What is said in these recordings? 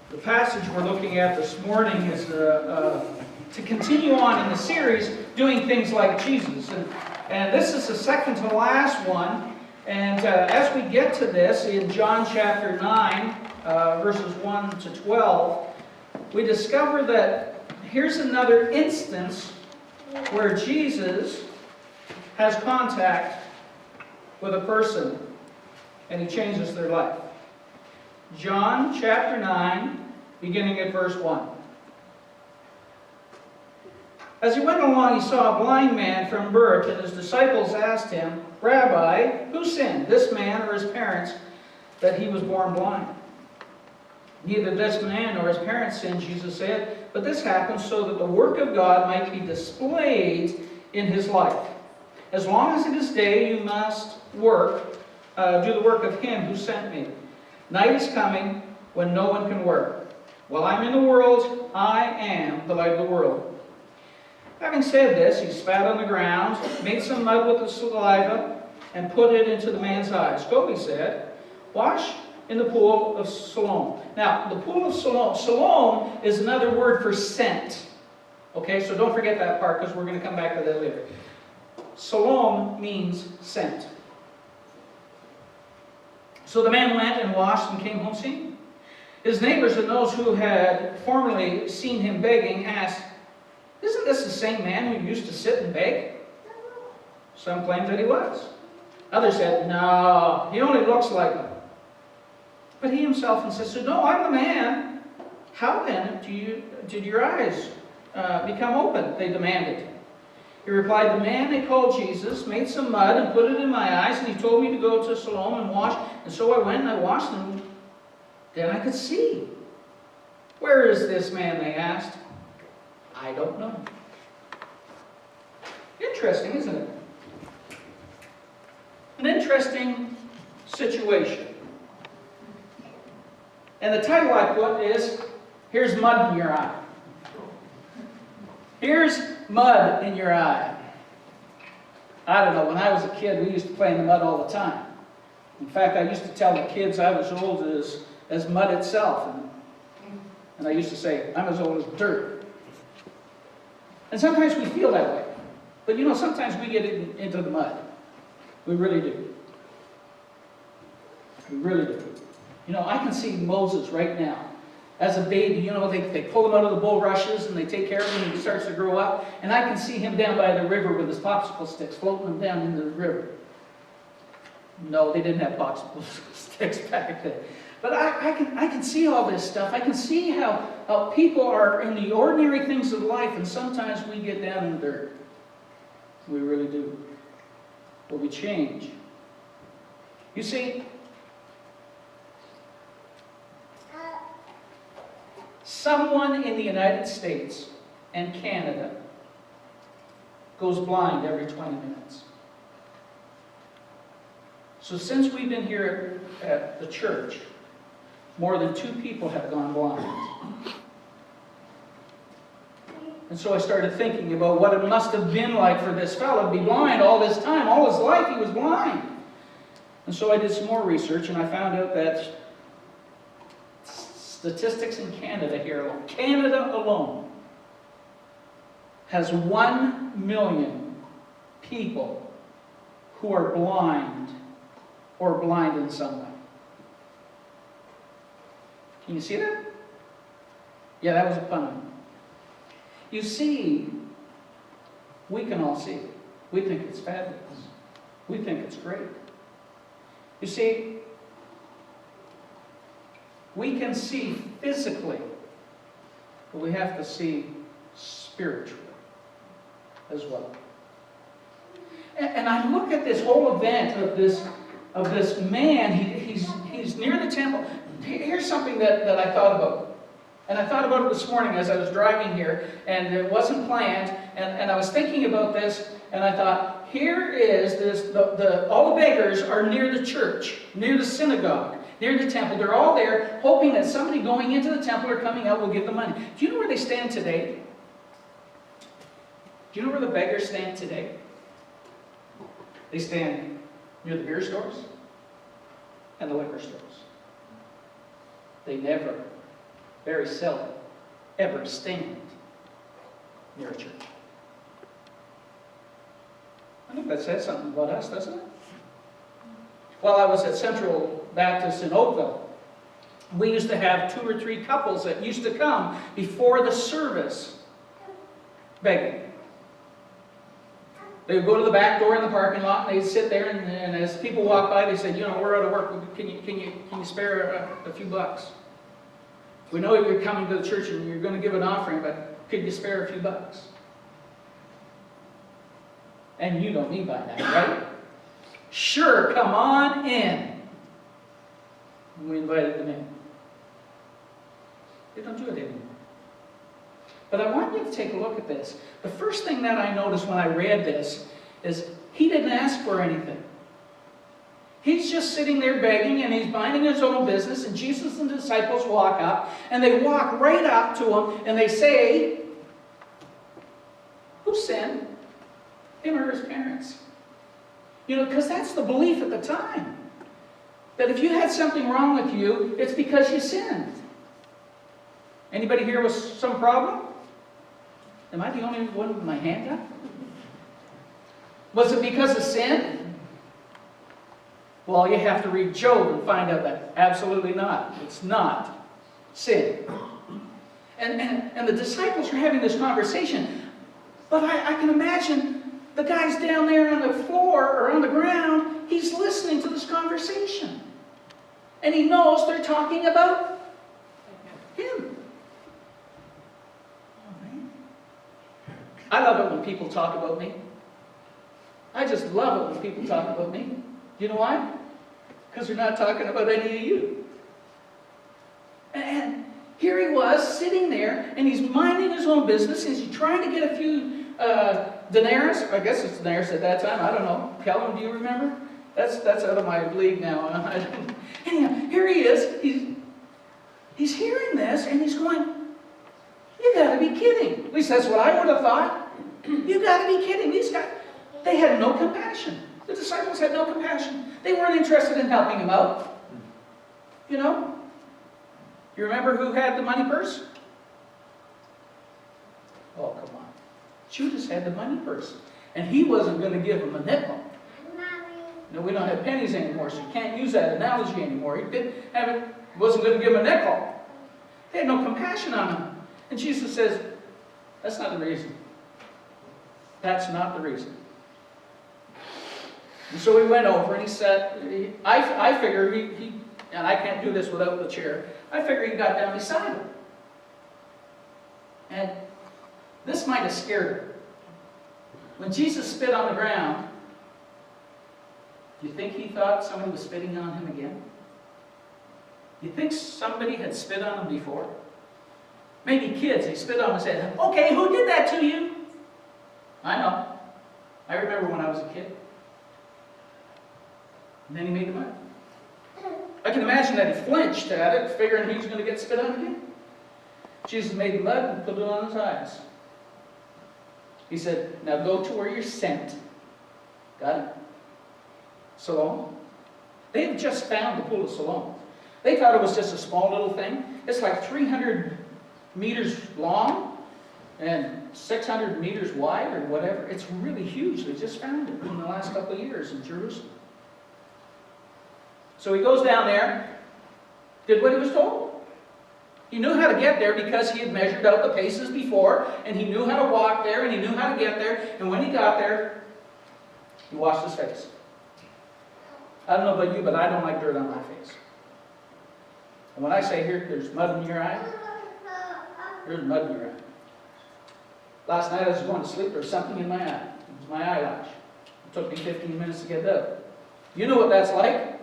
The passage we're looking at this morning is to continue on in the series, doing things like Jesus. And this is the second to last one. And as we get to this in John chapter 9, verses 1 to 12, we discover that here's another instance where Jesus has contact with a person and he changes their life. John chapter 9, beginning at verse 1. As he went along, he saw a blind man from birth, and his disciples asked him, "Rabbi, who sinned, this man or his parents, that he was born blind?" "Neither this man nor his parents sinned," Jesus said, "but this happened so that the work of God might be displayed in his life. As long as it is day, you must do the work of him who sent me. Night is coming when no one can work. While I'm in the world, I am the light of the world." Having said this, he spat on the ground, made some mud with the saliva, and put it into the man's eyes. "Go," he said, "wash in the pool of Siloam." Now, the pool of Siloam. Siloam is another word for sent. Okay, so don't forget that part because we're going to come back to that later. Siloam means sent. So the man went and washed and came home seeing. His neighbors and those who had formerly seen him begging asked, "Isn't this the same man who used to sit and beg?" Some claimed that he was. Others said, "No, he only looks like him." But he himself insisted, "No, I'm the man." "How then did your eyes become open?" they demanded. He replied, "The man they called Jesus made some mud and put it in my eyes, and he told me to go to Siloam and wash. And so I went and I washed, and then I could see." "Where is this man?" they asked. "I don't know." Interesting, isn't it? An interesting situation. And the title I put is, "Here's Mud in Your Eye." Here's mud in your eye. I don't know, when I was a kid, we used to play in the mud all the time. In fact, I used to tell the kids I was old as mud itself. And I used to say, I'm as old as dirt. And sometimes we feel that way. But you know, sometimes we get into the mud. We really do. We really do. You know, I can see Moses right now. As a baby, you know, they pull him out of the bulrushes and they take care of him and he starts to grow up. And I can see him down by the river with his popsicle sticks, floating him down into the river. No, they didn't have popsicle sticks back then. But I can see all this stuff. I can see how people are in the ordinary things of life, and sometimes we get down in the dirt. We really do. But we change. You see, someone in the United States and Canada goes blind every 20 minutes. So since we've been here at the church, more than 2 people have gone blind. And so I started thinking about what it must have been like for this fellow to be blind all this time. All his life he was blind. And so I did some more research and I found out that statistics in Canada here alone. Canada alone has 1 million people who are blind or blind in some way. Can you see that? Yeah, that was a pun. You see, we can all see it. We think it's fabulous. We think it's great. You see, we can see physically, but we have to see spiritually as well. And I look at this whole event of this man. He's near the temple. Here's something that I thought about. And I thought about it this morning as I was driving here, and it wasn't planned, and I was thinking about this, and I thought, here is this, all the beggars are near the church, near the synagogue, near the temple. They're all there hoping that somebody going into the temple or coming out will give them money. Do you know where they stand today? Do you know where the beggars stand today? They stand near the beer stores and the liquor stores. They never very seldom ever stand near a church. I think that says something about us, doesn't it? While I was at Central Baptist in Oakville, we used to have 2 or 3 couples that used to come before the service begging. They would go to the back door in the parking lot, and they'd sit there, and as people walk by, they said, you know, we're out of work. Can you spare a few bucks? We know you're coming to the church and you're going to give an offering, but could you spare a few bucks? And you know me by now, right? Sure, come on in. And we invited them in. They don't do it anymore. But I want you to take a look at this. The first thing that I noticed when I read this is he didn't ask for anything. He's just sitting there begging, and he's minding his own business, and Jesus and the disciples walk up, and they walk right up to him, and they say, who sinned? Him or his parents? You know, because that's the belief at the time. That if you had something wrong with you, it's because you sinned. Anybody here with some problem? Am I the only one with my hand up? Was it because of sin? Well, you have to read Job and find out that absolutely not. It's not sin. And the disciples are having this conversation. But I can imagine the guy's down there on the floor or on the ground. He's listening to this conversation. And he knows they're talking about him. I love it when people talk about me. I just love it when people talk about me. You know why? Because they're not talking about any of you. And here he was sitting there, and he's minding his own business. He's trying to get a few denarius. I guess it's denarius at that time. I don't know. Kelvin, do you remember? That's out of my league now. Anyhow, here he is. He's hearing this, and he's going, you got to be kidding. At least that's what I would have thought. You got to be kidding. These guys, they had no compassion. The disciples had no compassion. They weren't interested in helping him out. You know? You remember who had the money purse? Oh, come on. Judas had the money purse. And he wasn't going to give him a nickel. No, we don't have pennies anymore, so you can't use that analogy anymore. He wasn't going to give him a nickel. They had no compassion on him. And Jesus says, that's not the reason. That's not the reason. And so he went over and he said, I figure he, and I can't do this without the chair, I figure he got down beside him. And this might have scared her. When Jesus spit on the ground, do you think he thought somebody was spitting on him again? Do you think somebody had spit on him before? Maybe kids, they spit on him and said, okay, who did that to you? I know. I remember when I was a kid. And then he made the mud. I can imagine that he flinched at it, figuring he was going to get spit on again. Jesus made the mud and put it on his eyes. He said, now go to where you're sent. Got it? Siloam. They had just found the pool of Siloam. They thought it was just a small little thing. It's like 300 meters long and 600 meters wide or whatever. It's really huge. They just found it in the last couple of years in Jerusalem. So he goes down there, did what he was told. He knew how to get there because he had measured out the paces before, and he knew how to walk there, and he knew how to get there, and when he got there, he washed his face. I don't know about you, but I don't like dirt on my face. And when I say here, there's mud in your eye, there's mud in your eye. Last night I was going to sleep, there was something in my eye. It was my eyelash. It took me 15 minutes to get it out. You know what that's like?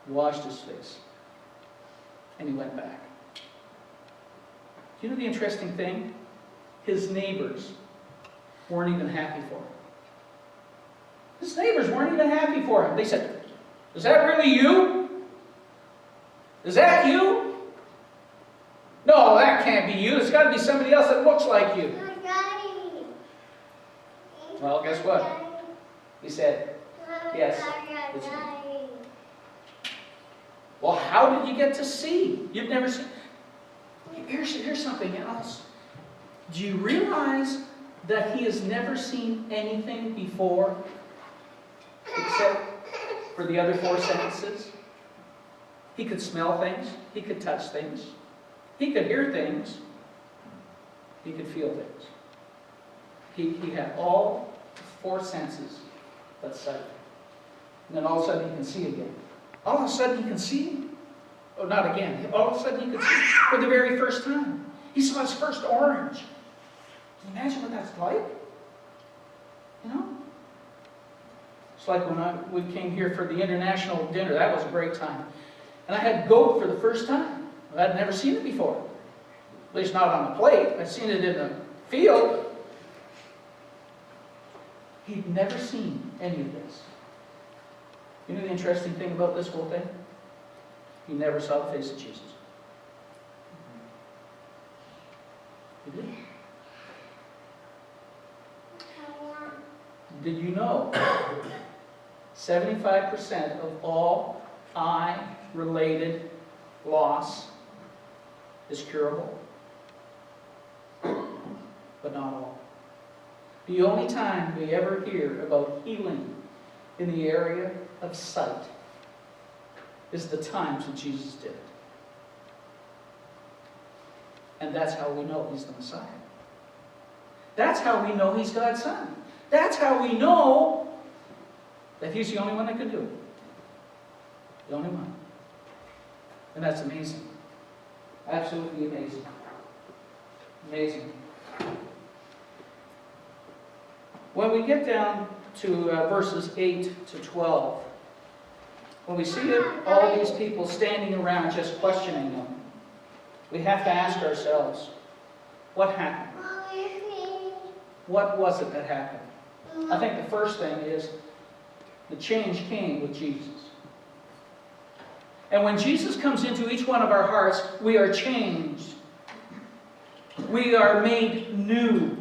He washed his face. And he went back. You know the interesting thing? His neighbors weren't even happy for him. His neighbors weren't even happy for him. They said, is that really you? Is that you? No, that can't be you. It's got to be somebody else that looks like you. Well, guess what? He said, yes, it's me. Well, how did you get to see? You've never seen. Here's something else. Do you realize that he has never seen anything before except for the other 4 senses? He could smell things. He could touch things. He could hear things. He could feel things. He had all 4 senses but sight. And then all of a sudden he can see again. All of a sudden he can see. Oh, not again. All of a sudden he can see for the very first time. He saw his first orange. Can you imagine what that's like? You know? It's like when we came here for the international dinner. That was a great time. And I had goat for the first time. I'd never seen it before. At least not on the plate. I'd seen it in the field. He'd never seen any of this. You know the interesting thing about this whole thing? He never saw the face of Jesus. He didn't. Did you know 75% of all eye-related loss is curable? But not all. The only time we ever hear about healing in the area of sight is the times that Jesus did it. And that's how we know he's the Messiah. That's how we know he's God's Son. That's how we know that he's the only one that can do it. The only one. And that's amazing. Absolutely amazing. Amazing. When we get down to verses 8 to 12, when we see all these people standing around just questioning them, we have to ask ourselves, what happened? What was it that happened? I think the first thing is the change came with Jesus. And when Jesus comes into each one of our hearts, we are changed. We are made new.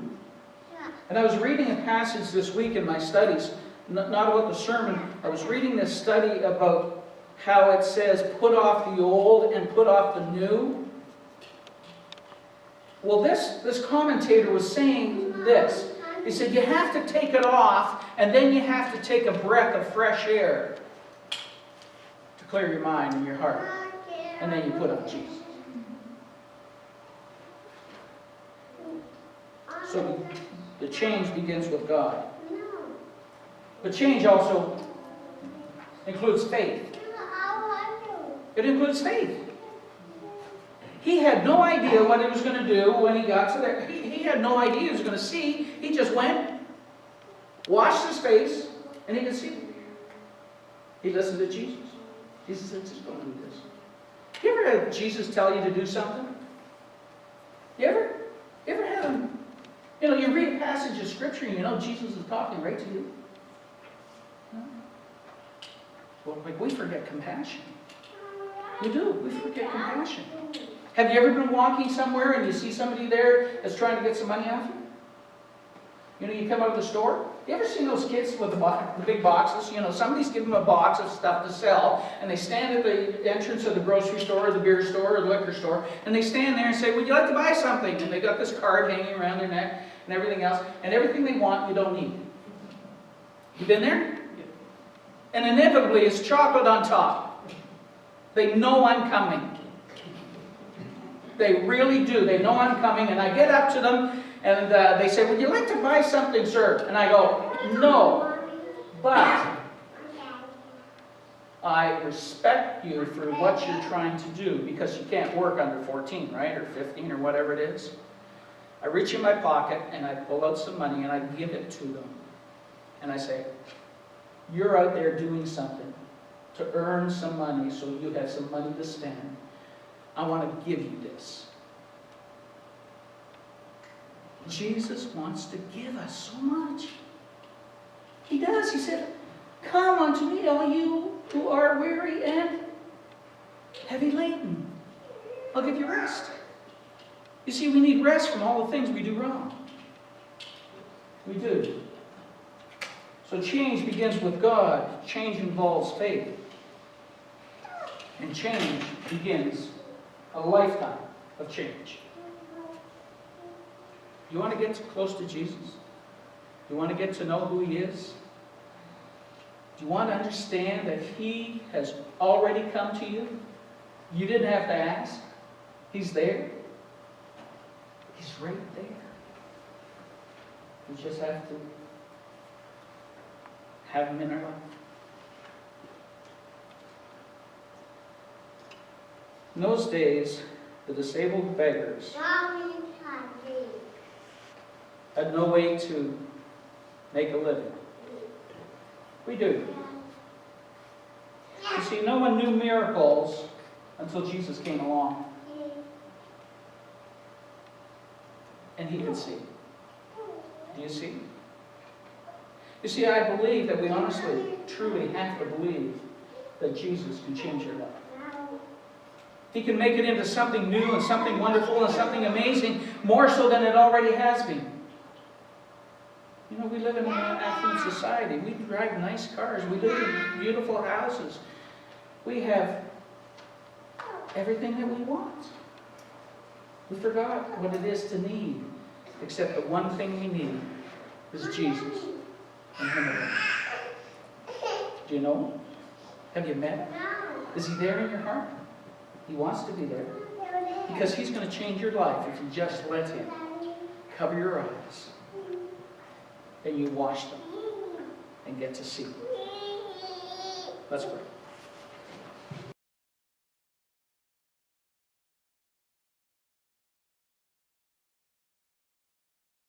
And I was reading a passage this week in my studies, not about the sermon. I was reading this study about how it says, put off the old and put off the new. Well, this commentator was saying this. He said, you have to take it off, and then you have to take a breath of fresh air to clear your mind and your heart. And then you put on Jesus. So the change begins with God. But change also includes faith. It includes faith. He had no idea what he was going to do when he got to there. He had no idea he was going to see. He just went, washed his face, and he could see. He listened to Jesus. Jesus said, just don't do this. You ever had Jesus tell you to do something? You ever had him? You know, you read a passage of Scripture and you know Jesus is talking right to you. No? Well, like we forget compassion. We do. We forget compassion. Have you ever been walking somewhere and you see somebody there that's trying to get some money off you? You know, you come out of the store. You ever seen those kids with the big boxes? You know, somebody's giving them a box of stuff to sell, and they stand at the entrance of the grocery store, or the beer store, or the liquor store, and they stand there and say, would you like to buy something? And they got this card hanging around their neck and everything else, and everything they want you don't need. You been there? And inevitably it's chocolate on top. They know I'm coming. They really do. They know I'm coming, and I get up to them, and they say, would you like to buy something, sir? And I go, no, but I respect you for what you're trying to do, because you can't work under 14, right, or 15, or whatever it is. I reach in my pocket, and I pull out some money, and I give it to them. And I say, you're out there doing something to earn some money so you have some money to spend. I want to give you this. Jesus wants to give us so much. He does. He said, come unto me, all you who are weary and heavy laden. I'll give you rest. You see, we need rest from all the things we do wrong. We do. So change begins with God. Change involves faith. And change begins a lifetime of change. You want to get close to Jesus? You want to get to know who He is? Do you want to understand that He has already come to you? You didn't have to ask. He's there. He's right there. We just have to have Him in our life. In those days, the disabled beggars had no way to make a living. We do. You see, no one knew miracles until Jesus came along. And He could see. Do you see? You see, I believe that we honestly, truly have to believe that Jesus can change your life. He can make it into something new and something wonderful and something amazing, more so than it already has been. You know, we live in an affluent society. We drive nice cars. We live in beautiful houses. We have everything that we want. We forgot what it is to need, except the one thing we need is Jesus and Him alone. Do you know Him? Have you met Him? Is He there in your heart? He wants to be there. Because He's going to change your life if you just let Him. Cover your eyes. And you wash them. And get to see. Let's pray.